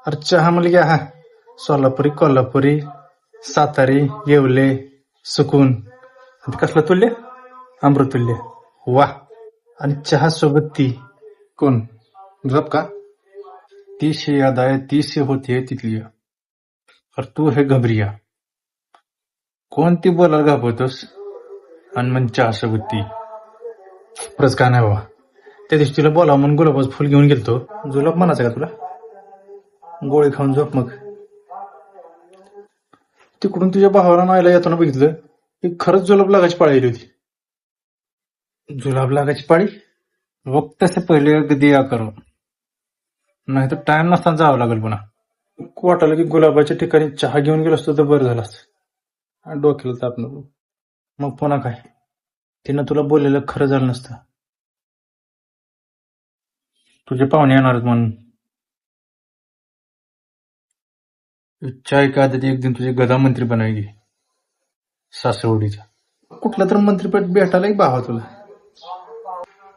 अरे चहा म्हणलं की हा सोलापुरी, कोल्हापुरी, सातारी, येवले, सुकून. आणि कसलं तुल्य? अमृतुल्य. वा. आणि चहा सोबत ती कोण? गप का? ती शे याद आहे, ती शे होती तिथली. अरे तू हे घबरिया. कोण ती बोलायला घाबरतोस? आणि मग चहा सोबत ती. खरंच का नाही बाबा. त्या दिवशी तिला बोलावं म्हणून गुलाबाचं फुल घेऊन गेलतो. जुलाब म्हणायचं का तुला? गोळी खाऊन झोप मग. तिकडून तुझ्या भावाला नायला येताना बघितलं की खरंच जुलाब लागायची पाळी आली होती. जुलाब लागायची पाळी? वक्त से पहिले अगदी या करो, नाही तर टाइम नसताना जावं लागेल पुन्हा. वाटायला की गुलाबाच्या ठिकाणी चहा घेऊन गेलो असतो तर बरं झालं असतं. डोक्याला ताप नको. मग पुन्हा काय, तिनं तुला बोललेलं खरं झालं नसतं. तुझे पाहुणे येणार आहेत म्हणून. इच्छा आहे का आधी एक दिन तुझे गदा मंत्री बनायची सासरवडीचा. कुठला तर मंत्रीपद भेटायलाही भावा तुला.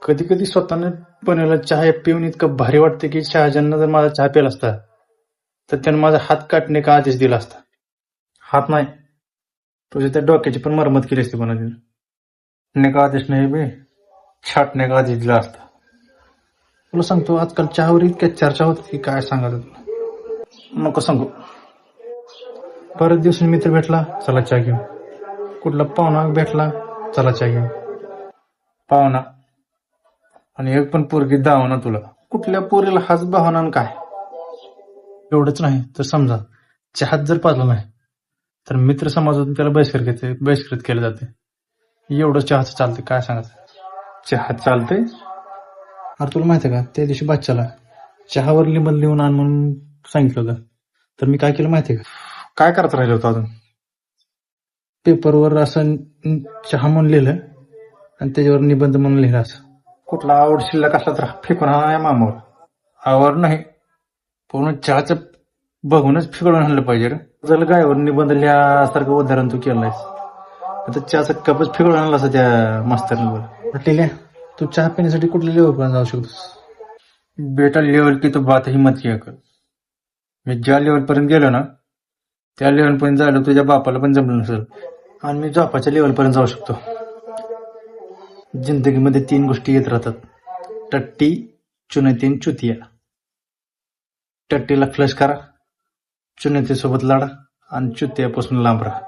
कधी कधी स्वतःने बनवलेला चहा पिऊन इतकं भारी वाटते की शहाजहाननं जर माझा चहा प्याला असता तर त्यानं माझा हात काटणे का आदेश दिला असता. हात नाही, तुझ्या त्या डोक्याची पण मरमत केली असती कोणाची. का आदेश नाही बे, छाटणे का आदेश दिला असता. तुला सांगतो आजकाल चहावर इतक्या चर्चा होत की काय सांगायचं तुला. नको सांगू. परत दिवशी मित्र भेटला, चला चहा घेऊ. कुठला पाहुणा भेटला, चला चहा घेऊ. पाहुणा आणि एक पण पोरगी दावना तुला. कुठल्या पोरीला हाच भावना काय. एवढंच नाही तर समजा चहात जर पाजला नाही तर मित्र समाजातून त्याला बहिष्कृत केले जाते. एवढं चहाचं चालते काय सांगायचं. चहा चालते. अरे तुला माहिती आहे का, त्या दिवशी बादशाला चहावर लिंबन लिहून आण म्हणून सांगितलं होतं, तर मी काय केलं माहितीये का. काय करत राहिलं होतं अजून. पेपरवर असं चहा म्हणून लिहिलं आणि त्याच्यावर निबंध म्हणून लिहिलं. असं कुठला आवड शिल्लक असला तर फेकून हा मामावर. आवड नाही, पूर्ण चहाचं बघूनच फिकडून आणलं पाहिजे रे. जर गायवर निबंध लिहासारखं उदाहरण तू केलंयस, आता चहाचा कपच फिकडून आणला असं त्या मास्तरवर. टिल्या, तू चहा पिण्यासाठी कुठल्या लेवलपर्यंत जाऊ शकतोस. बेटा लेवल की तो बात ही मत किया कर. मी ज्या लेवल पर्यंत गेलो ना त्या लेवल पर्यंत जायला तुझ्या बापाला पण जमलं नसेल. आणि मी झोपाच्या लेवल पर्यंत जाऊ शकतो. जिंदगीमध्ये 3 गोष्टी येत राहतात, टट्टी, चुनतीन, चुतिया. टट्टीला फ्लश करा, चुनतीसोबत लढा आणि चुतियापासून लांब राहा.